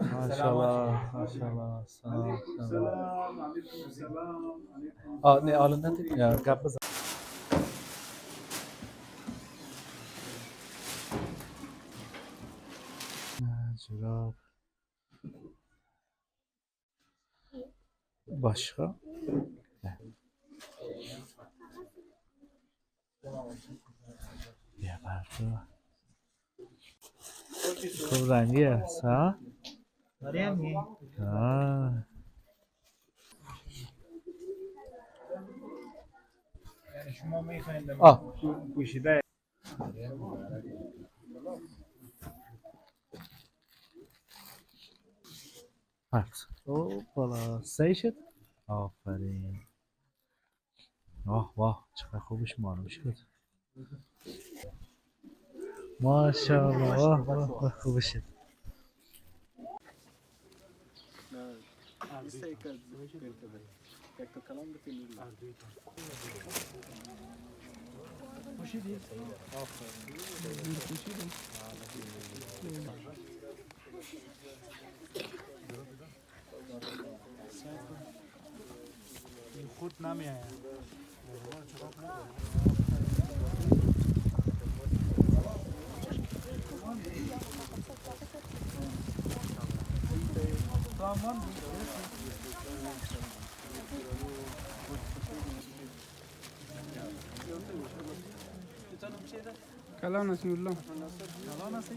ماشاءالله ماشاءالله سلام سلام. سلام علیکم سلام علیکم نه حالا سلام. ندید گپ بزن. جوراب boshqa بیا بردا خوب رنگی است ها. آه. یعنی شما میخواین به من آه پوشیده هات او بالا سه شد. آفرین. واه واه چقدر خوبش معلوم شد. ماشاءالله واه واه واه خوب شد. خود نمیآید. سامان کلام نسیم الله الان هستی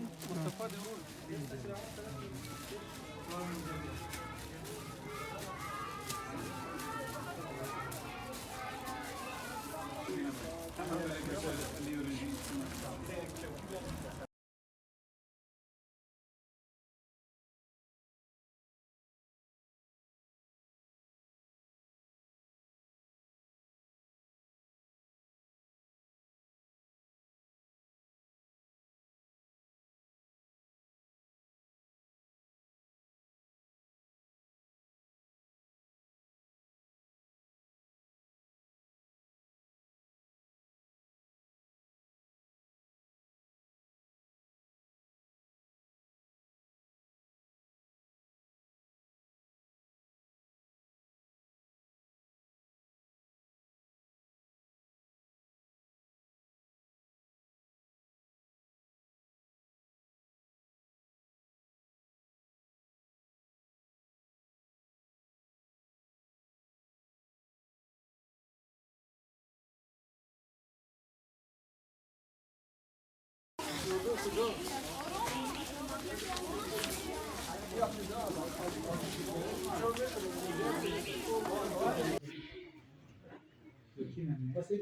مصطفی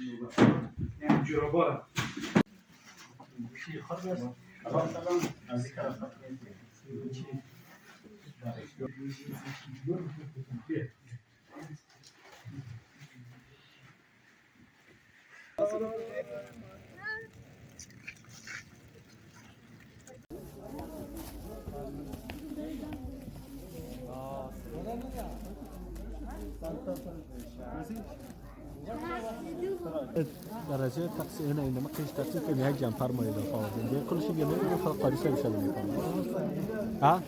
دیروز یعنی جورابا درجه تقسیم هنا عندما كاينش تقسيم كان يهجم فرما الى فاضي كل شيء جميل وخلق قادسه بشلم ها.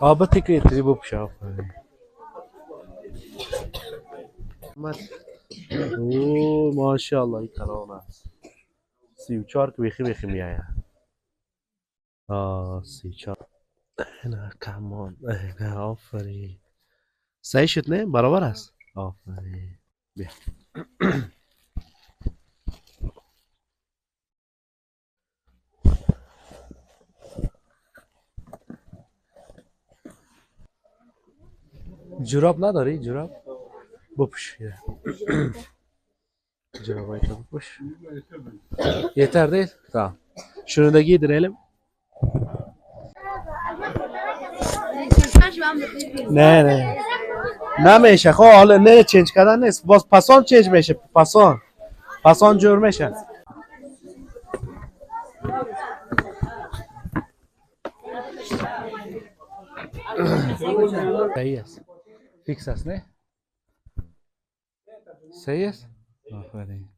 آبتی که تریبو بشاف اوه ماشاءالله این کلام است 34 که بیخی بیخی میآید. آه 34 نه کمان نه آفرین سعی شد نه برابر است آفرین بیا جوراب نداری جوراب بپوش یه. جورابای تو بپوش yeter değil tamam şunu da giydirelim نه نمیشه خب حالا نه چنج کردن نیست باز پاسون چنج میشه پاسون جور میشه صحیح است فیکس است نه صحیح است آفرین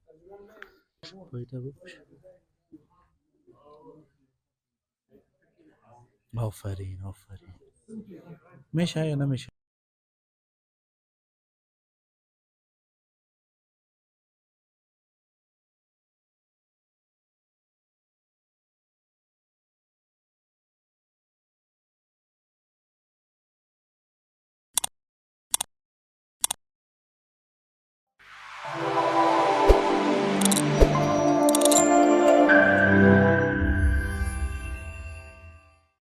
پاییده بپوش آفرین میشه یا نمیشه